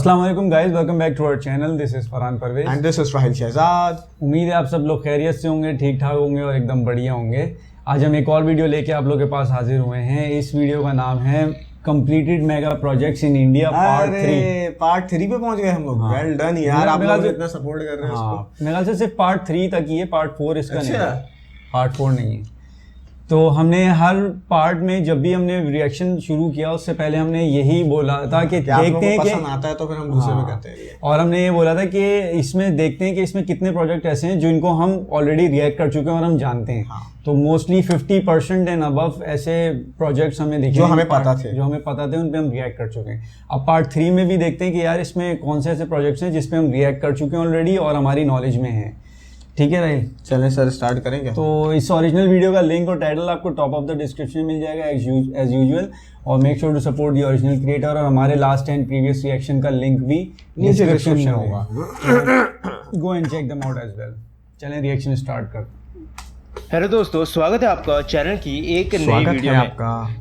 अस्सलाम वालेकुम guys, welcome back to our channel. This is Farhan Parvez and this is Rahil Shahzad. उम्मीद है आप सब लोग खैरियत से होंगे, ठीक ठाक होंगे और एकदम बढ़िया होंगे। आज हम एक और वीडियो लेके आप लोग के पास हाजिर हुए हैं। इस वीडियो का नाम है completed mega projects in India part 3 पे पहुंच गए हम लोग। वेल डन यार, आप लोग इतना सपोर्ट कर रहे हैं इसको। मेरे ख्याल से सिर्फ पार्ट 3 तक ही है, पार्ट 4 इसका नहीं है, पार्ट 4 नहीं है। तो हमने हर पार्ट में जब भी हमने रिएक्शन शुरू किया उससे पहले हमने यही बोला था कि देखते हैं कि पसंद आता है तो फिर हम दूसरे में करते हैं। और हमने ये बोला था कि इसमें देखते हैं कि इसमें कितने प्रोजेक्ट ऐसे हैं जो इनको हम ऑलरेडी रिएक्ट कर चुके हैं और हम जानते हैं। तो मोस्टली 50% एंड अबव ऐसे प्रोजेक्ट्स हमें दिखे जो हमें पता थे उन पे हम रिएक्ट कर चुके हैं। अब पार्ट 3 में भी देखते हैं कि यार इसमें कौन से ऐसे प्रोजेक्ट्स हैं जिस पे हम रिएक्ट कर चुके हैं ऑलरेडी और हमारी नॉलेज में है। ठीक है राहिल, चलें सर स्टार्ट करेंगे। तो इस ओरिजिनल वीडियो का लिंक और टाइटल आपको टॉप ऑफ द डिस्क्रिप्शन में मिल जाएगा एज यूजुअल। और make sure to support the original creator. और हमारे लास्ट एंड प्रीवियस रिएक्शन का लिंक भी डिस्क्रिप्शन में होगा, go and check them out as well. चलें रिएक्शन स्टार्ट करते हैं। हेलो दोस्तों, स्वागत है आपका चैनल की एक नई वीडियो में।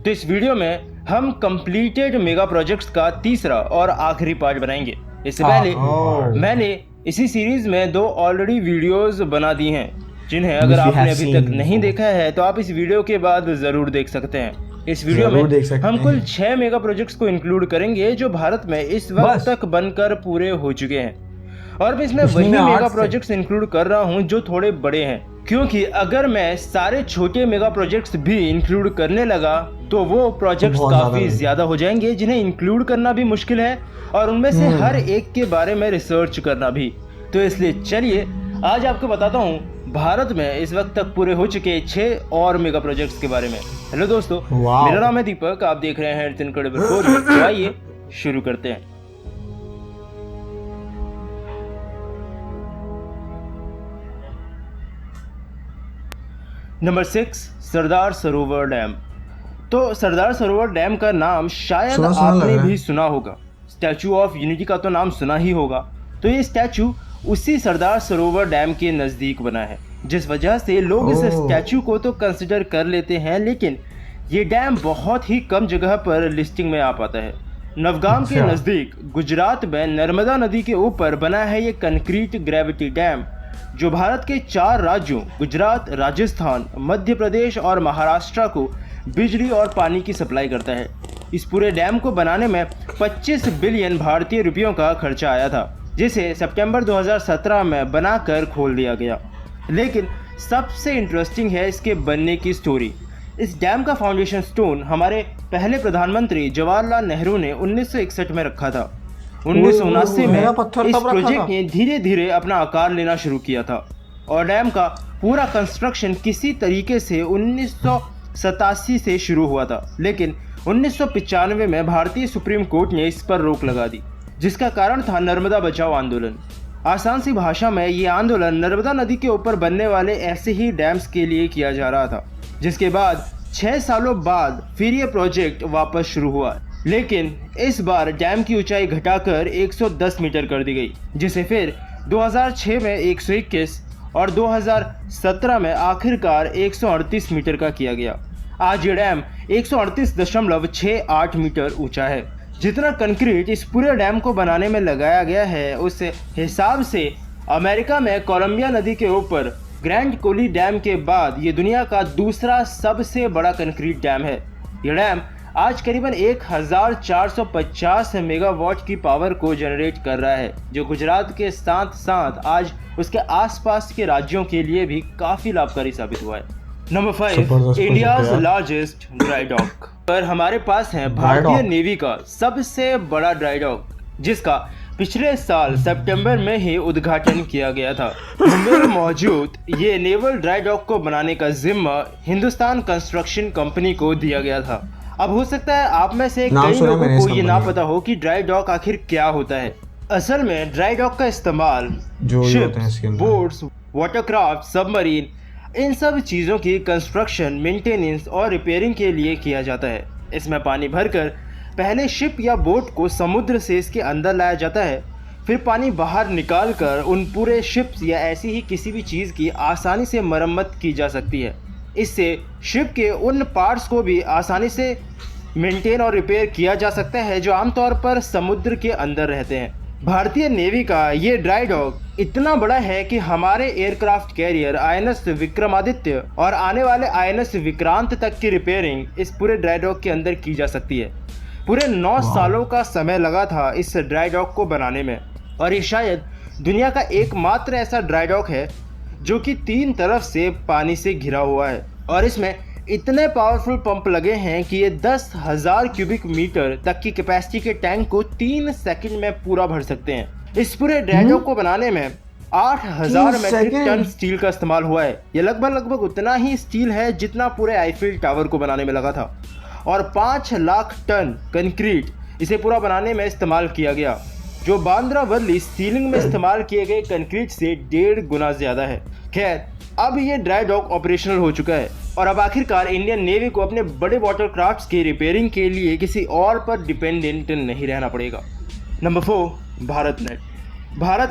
तो इस वीडियो में हम कंप्लीटेड मेगा प्रोजेक्ट्स का तीसरा और आखिरी पार्ट बनाएंगे। इससे पहले मैंने इसी सीरीज में 2 ऑलरेडी वीडियोस बना दी हैं, जिन्हें अगर आपने अभी तक नहीं देखा है तो आप इस वीडियो के बाद जरूर देख सकते हैं। इस वीडियो में हम कुल 6 मेगा प्रोजेक्ट्स को इंक्लूड करेंगे जो भारत में इस वक्त तक बनकर पूरे हो चुके हैं। और मैं इसमें वही मेगा प्रोजेक्ट्स इंक्लूड कर रहा हूं जो थोड़े बड़े हैं, क्योंकि अगर मैं सारे छोटे मेगा प्रोजेक्ट्स भी इंक्लूड करने लगा तो वो प्रोजेक्ट्स काफी ज्यादा हो जाएंगे, जिन्हें इंक्लूड करना भी मुश्किल है और उनमें से हर एक के बारे में रिसर्च करना भी। तो इसलिए चलिए आज आपको बताता हूँ भारत में इस वक्त तक पूरे हो चुके 6 और मेगा प्रोजेक्ट्स के बारे में। हेलो दोस्तों, मेरा नाम है दीपक, आप देख रहे हैं इट्स इनक्रेडिबल 4। तो आइए शुरू करते हैं। Number 6, Sardar Sarovar dam. तो सरदार सरोवर डैम का नाम शायद आपने भी सुना होगा। स्टैचू ऑफ यूनिटी का तो नाम सुना ही होगा। तो ये स्टैचू उसी सरदार सरोवर डैम के नज़दीक बना है, जिस वजह से लोग इस स्टैचू को तो कंसिडर कर लेते हैं, लेकिन ये डैम बहुत ही कम जगह पर लिस्टिंग में आ पाता है। नवगाम के नज़दीक गुजरात में नर्मदा नदी के ऊपर बना है ये कंक्रीट ग्रेविटी डैम, जो भारत के 4 राज्यों गुजरात, राजस्थान, मध्य प्रदेश और महाराष्ट्र को बिजली और पानी की सप्लाई करता है। इस पूरे डैम को बनाने में 25 बिलियन भारतीय रुपयों का खर्चा आया था, जिसे सितंबर 2017 में बनाकर खोल दिया गया। लेकिन सबसे इंटरेस्टिंग है इसके बनने की स्टोरी। इस डैम का फाउंडेशन स्टोन हमारे पहले प्रधानमंत्री जवाहरलाल नेहरू ने 1961 में रखा था। 1979 में इस प्रोजेक्ट ने धीरे धीरे अपना आकार लेना शुरू किया था और डैम का पूरा कंस्ट्रक्शन किसी तरीके से 1987 से शुरू हुआ था, लेकिन 1995 में भारतीय सुप्रीम कोर्ट ने इस पर रोक लगा दी, जिसका कारण था नर्मदा बचाओ आंदोलन। आसान सी भाषा में ये आंदोलन नर्मदा नदी के ऊपर बनने वाले ऐसे ही डैम्स के लिए किया जा रहा था, जिसके बाद 6 सालों बाद फिर ये प्रोजेक्ट वापस शुरू हुआ। लेकिन इस बार डैम की ऊंचाई घटाकर 110 मीटर कर दी गई, जिसे फिर 2006 में 121 और 2017 में आखिरकार 138 मीटर का किया गया। आज ये डैम 138.68 मीटर ऊंचा है। जितना कंक्रीट इस पूरे डैम को बनाने में लगाया गया है, उस हिसाब से अमेरिका में कोलंबिया नदी के ऊपर ग्रैंड कोली डैम के बाद ये दुनिया का दूसरा सबसे बड़ा कंक्रीट डैम है। ये डैम आज करीबन 1450 मेगावाट की पावर को जनरेट कर रहा है, जो गुजरात के साथ साथ आज उसके आसपास के राज्यों के लिए भी काफ़ी लाभकारी साबित हुआ है। Number 5, India's largest dry dock. पर हमारे पास है भारतीय नेवी का सबसे बड़ा ड्राई डॉक, जिसका पिछले साल सितंबर में ही उद्घाटन किया गया था। मुंबई में मौजूद ये नेवल ड्राई डॉक को बनाने का जिम्मा हिंदुस्तान कंस्ट्रक्शन कंपनी को दिया गया था। अब हो सकता है आप में से कई लोगों को ये ना पता हो कि ड्राई डॉक आखिर क्या होता है। असल में ड्राई डॉक का इस्तेमाल शिप्स, बोट्स, वाटरक्राफ्ट, सबमरीन, इन सब चीज़ों की कंस्ट्रक्शन, मेंटेनेंस और रिपेयरिंग के लिए किया जाता है। इसमें पानी भरकर पहले शिप या बोट को समुद्र से इसके अंदर लाया जाता है, फिर पानी बाहर निकालकर उन पूरे शिप्स या ऐसी ही किसी भी चीज़ की आसानी से मरम्मत की जा सकती है। इससे शिप के उन पार्ट्स को भी आसानी से मेंटेन और रिपेयर किया जा सकता है, जो आमतौर पर समुद्र के अंदर रहते हैं। भारतीय नेवी का ये ड्राई डॉक इतना बड़ा है कि हमारे एयरक्राफ्ट कैरियर INS विक्रमादित्य और आने वाले INS विक्रांत तक की रिपेयरिंग इस पूरे ड्राई डॉक के अंदर की जा सकती है। पूरे 9 सालों का समय लगा था इस ड्राई डॉक को बनाने में, और ये शायद दुनिया का एकमात्र ऐसा ड्राई डॉक है जो कि 3 तरफ से पानी से घिरा हुआ है, और इसमें इतने पावरफुल पंप लगे हैं कि ये 10,000 क्यूबिक मीटर तक की कैपेसिटी के टैंक को 3 सेकंड में पूरा भर सकते हैं। इस पूरे ड्राई डॉक को बनाने में 8,000 मैट्रिक टन स्टील का इस्तेमाल हुआ है। ये लगभग उतना ही स्टील है जितना पूरे आईफिल टावर को बनाने में लगा था, और 5 लाख टन कंक्रीट इसे पूरा बनाने में इस्तेमाल किया गया, जो बांद्रा वर्ली सीलिंग में इस्तेमाल किए गए कंक्रीट से 1.5 गुना ज़्यादा है। खैर, अब ये ड्राई डॉक ऑपरेशनल हो चुका है, और अब आखिरकार इंडियन नेवी को अपने बड़े वाटर क्राफ्ट्स की रिपेयरिंग के लिए किसी और पर डिपेंडेंट नहीं रहना पड़ेगा। नंबर 4, भारत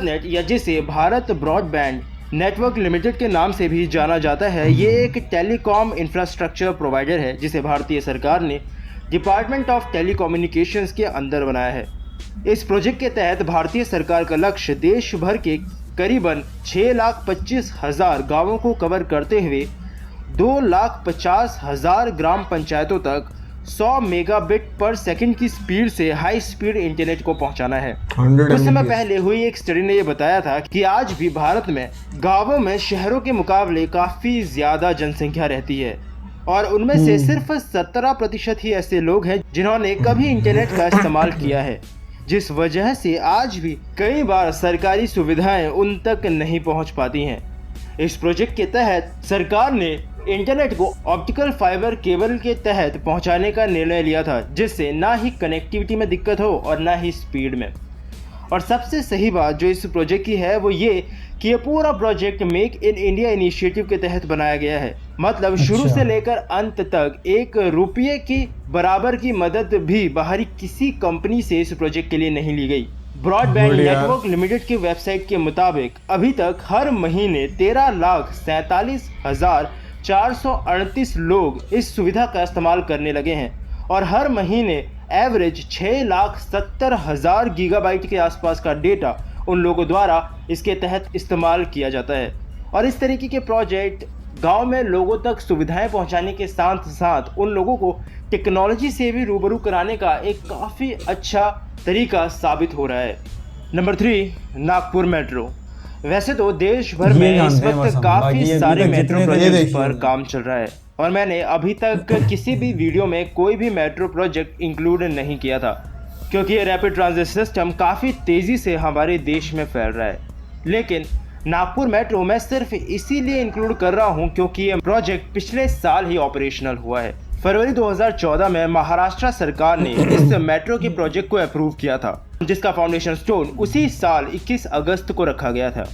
नेट, या जिसे भारत ब्रॉडबैंड नेटवर्क लिमिटेड के नाम से भी जाना जाता है, ये एक टेलीकॉम इंफ्रास्ट्रक्चर प्रोवाइडर है जिसे भारतीय सरकार ने डिपार्टमेंट ऑफ टेलीकम्युनिकेशंस के अंदर बनाया है। इस प्रोजेक्ट के तहत भारतीय सरकार का लक्ष्य देश भर के करीबन 6,25,000 गांवों को कवर करते हुए 2,50,000 ग्राम पंचायतों तक 100 मेगाबिट पर सेकंड की स्पीड से हाई स्पीड इंटरनेट को पहुंचाना है। कुछ समय पहले हुई एक स्टडी ने यह बताया था कि आज भी भारत में गांवों में शहरों के मुकाबले काफ़ी ज़्यादा जनसंख्या रहती है, और उनमें से सिर्फ 17% ही ऐसे लोग हैं जिन्होंने कभी इंटरनेट का इस्तेमाल किया है, जिस वजह से आज भी कई बार सरकारी सुविधाएं उन तक नहीं पहुंच पाती हैं। इस प्रोजेक्ट के तहत सरकार ने इंटरनेट को ऑप्टिकल फाइबर केबल के तहत पहुंचाने का निर्णय लिया था, जिससे ना ही कनेक्टिविटी में दिक्कत हो और ना ही स्पीड में। और सबसे सही बात जो इस प्रोजेक्ट की है वो ये कि ये पूरा project make in India initiative के तहत बनाया गया है। मतलब शुरू से लेकर अंत तक 1 रुपये की बराबर की मदद भी बाहरी किसी कंपनी से इस प्रोजेक्ट के लिए नहीं ली गई। ब्रॉडबैंड नेटवर्क लिमिटेड की वेबसाइट के मुताबिक अभी तक हर महीने 13,47,438 लोग इस सुविधा का इस्तेमाल करने लगे हैं, और हर महीने एवरेज 6,70,000 गीगाबाइट के आसपास का डेटा उन लोगों द्वारा इसके तहत इस्तेमाल किया जाता है। और इस तरीके के प्रोजेक्ट गांव में लोगों तक सुविधाएं पहुंचाने के साथ साथ उन लोगों को टेक्नोलॉजी से भी रूबरू कराने का एक काफ़ी अच्छा तरीका साबित हो रहा है। Number 3, Nagpur metro. वैसे तो देश भर में इस वक्त काफ़ी सारे मेट्रो प्रोजेक्ट्स पर काम चल रहा है, और मैंने अभी तक किसी भी वीडियो में कोई भी मेट्रो प्रोजेक्ट इंक्लूड नहीं किया था, क्योंकि ये रैपिड ट्रांजिट सिस्टम काफ़ी तेज़ी से हमारे देश में फैल रहा है। लेकिन नागपुर मेट्रो मैं सिर्फ इसीलिए इंक्लूड कर रहा हूँ क्योंकि ये प्रोजेक्ट पिछले साल ही ऑपरेशनल हुआ है। फरवरी 2014 में महाराष्ट्र सरकार ने इस मेट्रो के प्रोजेक्ट को अप्रूव किया था, जिसका फाउंडेशन स्टोन उसी साल 21 अगस्त को रखा गया था।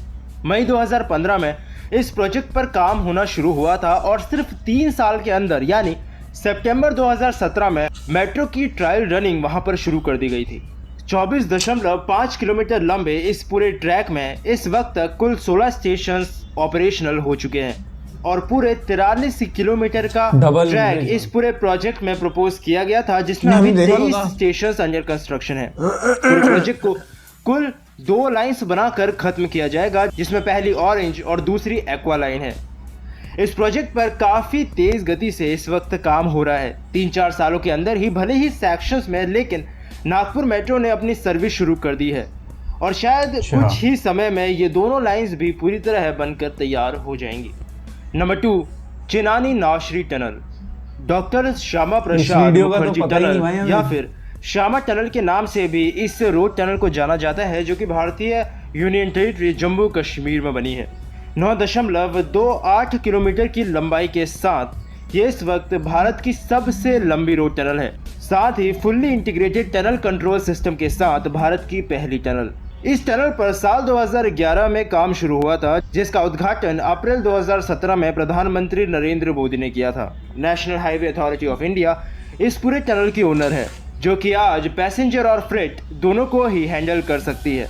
मई 2015 में इस प्रोजेक्ट पर काम होना शुरू हुआ था, और सिर्फ 3 साल के अंदर यानी सितंबर 2017 में मेट्रो की ट्रायल रनिंग वहां पर शुरू कर दी गई थी। 24.5 किलोमीटर लंबे इस पूरे ट्रैक में इस वक्त तक कुल 16 स्टेशन ऑपरेशनल हो चुके हैं, और पूरे 43 किलोमीटर का ट्रैक इस पूरे प्रोजेक्ट में प्रपोज किया गया था, जिसमें अभी 23 स्टेशन अंडर कंस्ट्रक्शन है। पूरे प्रोजेक्ट को कुल 2 लाइन्स बनाकर खत्म किया जाएगा, जिसमें पहली ऑरेंज और दूसरी एक्वा लाइन है। इस प्रोजेक्ट पर काफ़ी तेज़ गति से इस वक्त काम हो रहा है। 3-4 सालों के अंदर ही, भले ही सेक्शंस में, लेकिन नागपुर मेट्रो ने अपनी सर्विस शुरू कर दी है, और शायद कुछ ही समय में ये दोनों लाइंस भी पूरी तरह बनकर तैयार हो जाएंगी। Number 2, Chenani Nashri tunnel. Doctor Shyama Prasad Mukherjee tunnel या फिर श्यामा टनल के नाम से भी इस रोड टनल को जाना जाता है, जो कि भारतीय यूनियन टेरिटरी जम्मू कश्मीर में बनी है। 9.28 किलोमीटर की लंबाई के साथ ये इस वक्त भारत की सबसे लंबी रोड टनल है, साथ ही fully integrated tunnel control system के साथ भारत की पहली टनल। इस टनल पर साल 2011 में काम शुरू हुआ था, जिसका उद्घाटन अप्रैल 2017 में प्रधानमंत्री नरेंद्र मोदी ने किया था। National highway authority of India इस पूरे टनल की ओनर है, जो कि आज पैसेंजर और फ्रेट दोनों को ही हैंडल कर सकती है।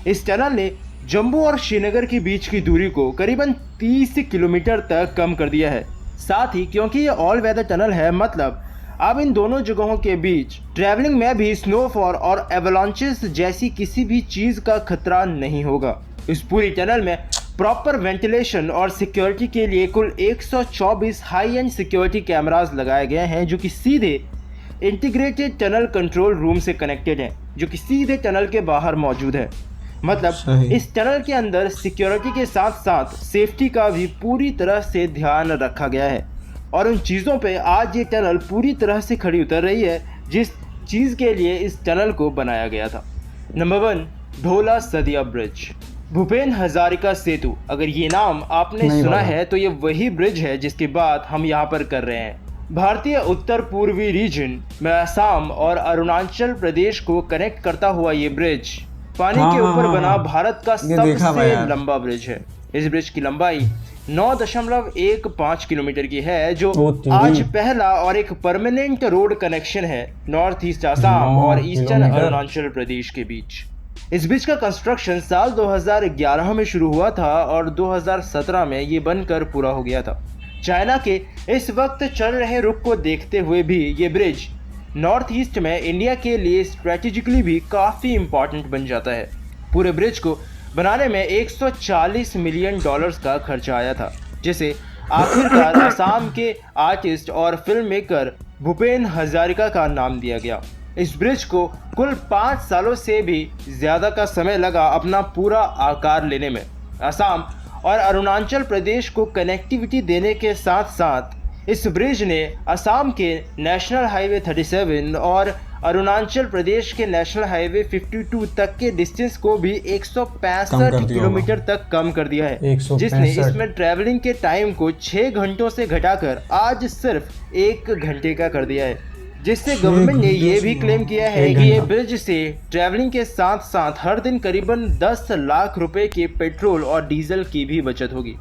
इस टनल ने जम्मू और श्रीनगर के बीच की दूरी को करीबन 30 किलोमीटर तक कम कर दिया है। साथ ही क्योंकि ये ऑल वेदर टनल है, मतलब अब इन दोनों जगहों के बीच ट्रैवलिंग में भी स्नोफॉल और एवलांचेस जैसी किसी भी चीज़ का खतरा नहीं होगा। इस पूरी टनल में प्रॉपर वेंटिलेशन और सिक्योरिटी के लिए कुल 124 हाई एंड सिक्योरिटी कैमरास लगाए गए हैं, जो कि सीधे इंटीग्रेटेड टनल कंट्रोल रूम से कनेक्टेड हैं, जो कि सीधे टनल के बाहर मौजूद है। मतलब इस टनल के अंदर सिक्योरिटी के साथ साथ सेफ्टी का भी पूरी तरह से ध्यान रखा गया है, और उन चीज़ों पे आज ये टनल पूरी तरह से खड़ी उतर रही है जिस चीज़ के लिए इस टनल को बनाया गया था। नंबर 1, ढोला सदिया ब्रिज, भूपेन हजारिका सेतु। अगर ये नाम आपने सुना है तो ये वही ब्रिज है जिसकी बात हम यहाँ पर कर रहे हैं। भारतीय उत्तर पूर्वी रीजन में असम और अरुणाचल प्रदेश को कनेक्ट करता हुआ ये ब्रिज पानी के ऊपर बना भारत का सबसे लंबा ब्रिज है। इस ब्रिज की लंबाई 9.15 किलोमीटर की है, जो आज पहला और एक परमानेंट रोड कनेक्शन है नॉर्थ ईस्ट असम और ईस्टर्न अरुणाचल प्रदेश के बीच। इस ब्रिज का कंस्ट्रक्शन साल 2011 में शुरू हुआ था और 2017 में ये बनकर पूरा हो गया था। चाइना के इस वक्त चल रहे रुख को देखते हुए भी ये ब्रिज नॉर्थ ईस्ट में इंडिया के लिए स्ट्रेटेजिकली भी काफ़ी इम्पॉर्टेंट बन जाता है। पूरे ब्रिज को बनाने में 140 मिलियन डॉलर्स का खर्चा आया था, जिसे आखिरकार असम के आर्टिस्ट और फिल्म मेकर भूपेन हजारिका का नाम दिया गया। इस ब्रिज को कुल 5 सालों से भी ज़्यादा का समय लगा अपना पूरा आकार लेने में। असम और अरुणाचल प्रदेश को कनेक्टिविटी देने के साथ साथ इस ब्रिज ने असम के नेशनल हाईवे 37 और अरुणाचल प्रदेश के नेशनल हाईवे 52 तक के डिस्टेंस को भी 165 किलोमीटर तक कम कर दिया है, जिसने इसमें ट्रैवलिंग के टाइम को 6 घंटों से घटाकर आज सिर्फ 1 घंटे का कर दिया है। जिससे गवर्नमेंट ने ये भी क्लेम किया है कि ये ब्रिज से ट्रैवलिंग के साथ साथ हर दिन करीबन 10 लाख रुपए के पेट्रोल और डीजल की भी बचत होगी,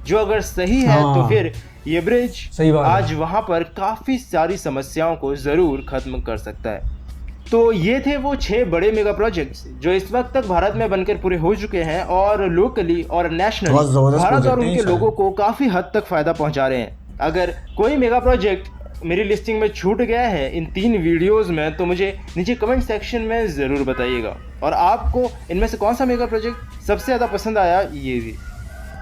जो अगर सही है तो फिर ये ब्रिज आज वहाँ पर काफ़ी सारी समस्याओं को ज़रूर खत्म कर सकता है। तो ये थे वो 6 बड़े मेगा प्रोजेक्ट्स जो इस वक्त तक भारत में बनकर पूरे हो चुके हैं और लोकली और नेशनली भारत और उनके लोगों को काफ़ी हद तक फ़ायदा पहुँचा रहे हैं। अगर कोई मेगा प्रोजेक्ट मेरी लिस्टिंग में छूट गया है इन 3 वीडियोस में तो मुझे नीचे कमेंट सेक्शन में ज़रूर बताइएगा, और आपको इनमें से कौन सा मेगा प्रोजेक्ट सबसे ज़्यादा पसंद आया ये भी।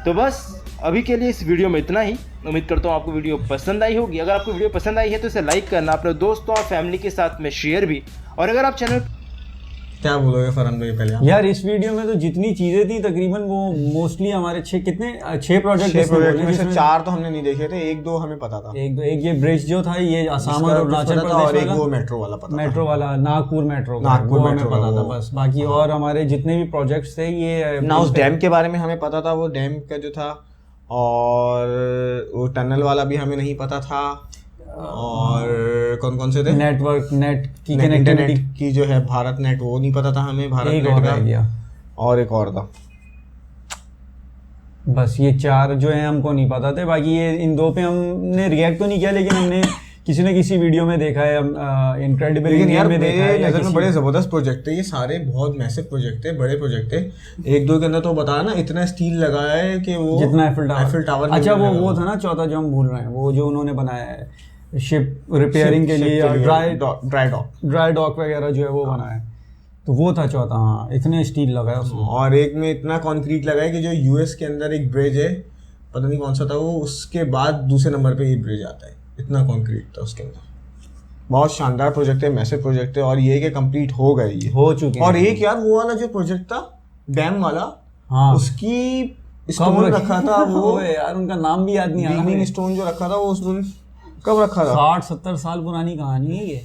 तो बस अभी के लिए इस वीडियो में इतना ही। उम्मीद करता हूँ आपको वीडियो पसंद आई होगी। अगर आपको वीडियो पसंद आई है तो इसे लाइक करना, अपने दोस्तों और फैमिली के साथ में शेयर भी, और अगर आप चैनल क्या बोलोगे फरहान भाई पहले यार इस वीडियो में तो जितनी चीजें थी तकरीबन वो मोस्टली हमारे 6 प्रोजेक्ट में से 4 तो हमने नहीं देखे थे, 1-2 हमें पता था। एक ये ब्रिज जो था ये असम और अरुणाचल प्रदेश और एक वो मेट्रो वाला पता, मेट्रो वाला नागपुर मेट्रो हमें पता था बस। बाकी और हमारे जितने भी प्रोजेक्ट्स थे ये ना, उस डैम के बारे में हमें पता था, वो डैम का जो था, और वो टनल वाला भी हमें नहीं पता था, और कौन से थे नेट की कनेक्टिविटी की जो है भारत नेट, वो नहीं पता था हमें, भारत नेट का, और एक और था। बस ये 4 जो है हमको नहीं पता थे। बाकी ये इन 2 पे हमने रिएक्ट तो नहीं किया, लेकिन हमने किसी न किसी वीडियो में देखा है, इनक्रेडिबल इंडिया में देखा है। नज़र में बड़े ज़बरदस्त प्रोजेक्ट है ये सारे, बहुत मैसिव प्रोजेक्ट है, बड़े प्रोजेक्ट है। 1-2 के अंदर तो बताया ना, इतना स्टील लगाया है कि वो जितना एफिल टावर। अच्छा वो था ना चौथा जो हम भूल रहे हैं, वो जो उन्होंने बनाया है शिप रिपेयरिंग के लिए, ड्राई डॉक वगैरह जो है वो बनाया है, तो वो था चौथा। हाँ, इतने स्टील लगाया उसमें। और एक में इतना कंक्रीट लगाया कि जो यूएस के अंदर एक ब्रिज है, पता नहीं कौन सा था वो, उसके बाद दूसरे नंबर पे ये ब्रिज आता है, इतना कंक्रीट था उसके अंदर। बहुत शानदार प्रोजेक्ट है, मैसिव प्रोजेक्ट है, और ये कि कंप्लीट हो गए, ये हो चुके हैं। और एक यार वो वाला जो प्रोजेक्ट था डैम वाला, हाँ, उसकी स्टोन रखा था वो यार उनका नाम भी याद नहीं आ रहा, स्टोन जो रखा था वो उसमें कब रखा था, 60-70 साल पुरानी कहानी है ये।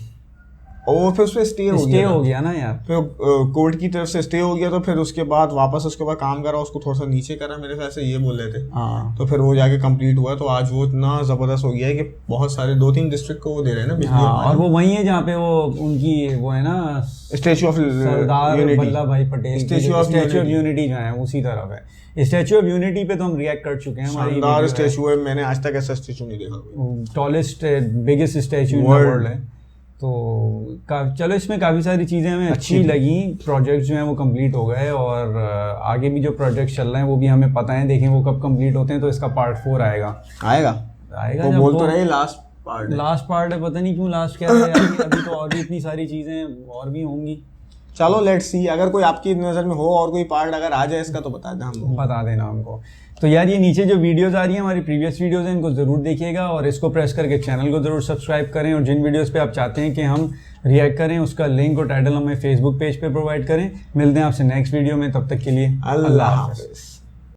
और फिर उसपे स्टे हो गया ना यार, फिर कोर्ट की तरफ से स्टे हो गया, तो फिर उसके बाद वापस उसके बाद काम करा, उसको थोड़ा सा नीचे करा, मेरे ख्याल से ये बोल रहे थे। हाँ, तो फिर वो जाके कंप्लीट हुआ, तो आज वो इतना जबरदस्त हो गया है कि बहुत सारे 2-3 डिस्ट्रिक्ट को वो दे रहे हैं ना बिजली। हाँ, और वो वही है जहाँ पे वो उनकी वो है ना स्टैच्यू ऑफ सरदार वल्लभ भाई पटेल, स्टैच्यू ऑफ यूनिटी जो है उसी तरफ है। स्टैच्यू ऑफ यूनिटी पे तो हम रिएक्ट कर चुके हैं, शानदार स्टैच्यू है, मैंने आज तक ऐसा स्टैच्यू नहीं देखा, tallest biggest statue in the world है। तो चलो इसमें काफ़ी सारी चीज़ें हमें अच्छी लगी, प्रोजेक्ट जो हैं वो कंप्लीट हो गए, और आगे भी जो प्रोजेक्ट चल रहे हैं वो भी हमें पता है, देखें वो कब कंप्लीट होते हैं। तो इसका पार्ट 4 आएगा वो बोल तो रहे लास्ट पार्ट है। लास्ट पार्ट है, पता नहीं क्यों लास्ट क्या है यार, अभी तो और भी इतनी सारी चीजें और भी होंगी। चलो लेट्स सी, अगर कोई आपकी नज़र में हो और कोई पार्ट अगर आ जाए इसका तो बता दें हम। बता देना हमको। तो यार ये नीचे जो वीडियोस आ रही हैं हमारी प्रीवियस वीडियोस हैं, इनको ज़रूर देखिएगा और इसको प्रेस करके चैनल को ज़रूर सब्सक्राइब करें, और जिन वीडियोस पे आप चाहते हैं कि हम रिएक्ट करें उसका लिंक और टाइटल हमें फेसबुक पेज पे प्रोवाइड करें। मिलते हैं आपसे नेक्स्ट वीडियो में, तब तक के लिए अल्लाह हाफिज़।